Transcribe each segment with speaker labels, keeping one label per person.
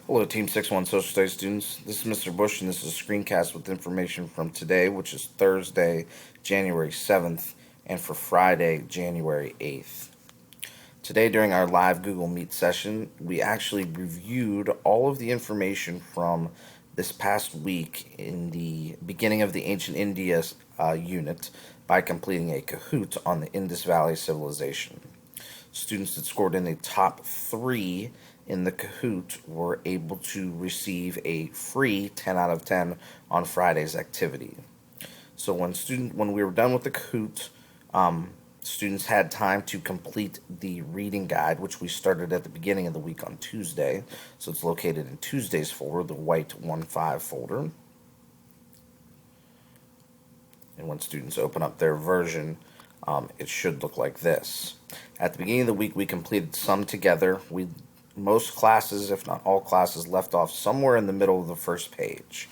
Speaker 1: Hello, Team 6-1 Social Studies students. This is Mr. Bush, and this is a screencast with information from today, which is Thursday, January 7th, and for Friday, January 8th. Today, during our live Google Meet session, we actually reviewed all of the information from this past week in the beginning of the Ancient India unit by completing a Kahoot on the Indus Valley Civilization. Students that scored in the top 3 in the Kahoot were able to receive a free 10 out of 10 on Friday's activity. So when we were done with the Kahoot, students had time to complete the reading guide, which we started at the beginning of the week on Tuesday. So it's located in Tuesday's folder, the white 1-5 folder. And when students open up their version, it should look like this. At the beginning of the week, we completed some together. Most classes, if not all classes, left off somewhere in the middle of the first page.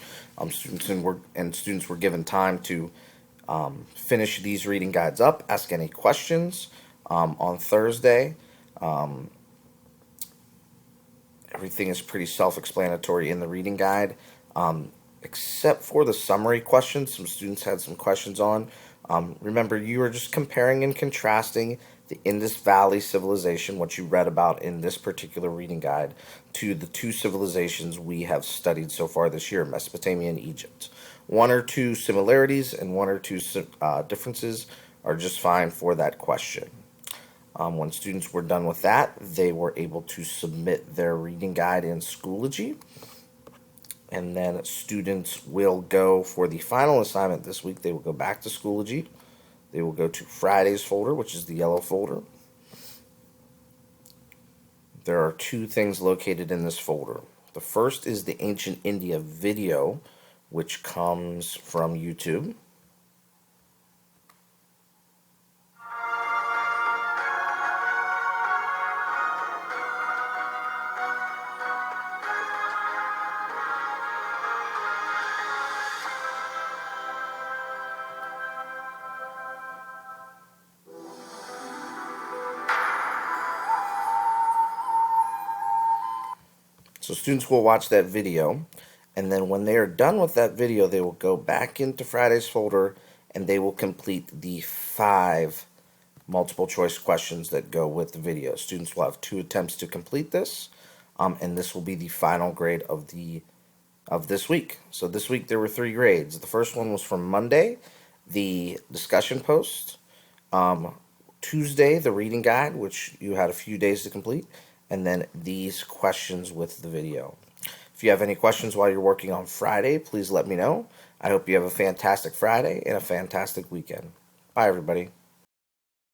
Speaker 1: Students were given time to finish these reading guides up, ask any questions. On Thursday, everything is pretty self-explanatory in the reading guide, except for the summary questions. Some students had some questions on. Remember, you are just comparing and contrasting the Indus Valley civilization, what you read about in this particular reading guide, to the two civilizations we have studied so far this year, Mesopotamia and Egypt. One or two similarities and one or two differences are just fine for that question. When students were done with that, they were able to submit their reading guide in Schoology. And then students will go for the final assignment this week. They will go back to Schoology. They will go to Friday's folder, which is the yellow folder. There are two things located in this folder. The first is the Ancient India video, which comes from YouTube. So students will watch that video, and then when they are done with that video, they will go back into Friday's folder, and they will complete the 5 multiple choice questions that go with the video. Students will have 2 attempts to complete this, and this will be the final grade of this week. So this week there were 3 grades. The first one was from Monday, the discussion post. Tuesday, the reading guide, which you had a few days to complete, and then these questions with the video. If you have any questions while you're working on Friday, please let me know. I hope you have a fantastic Friday and a fantastic weekend. Bye, everybody.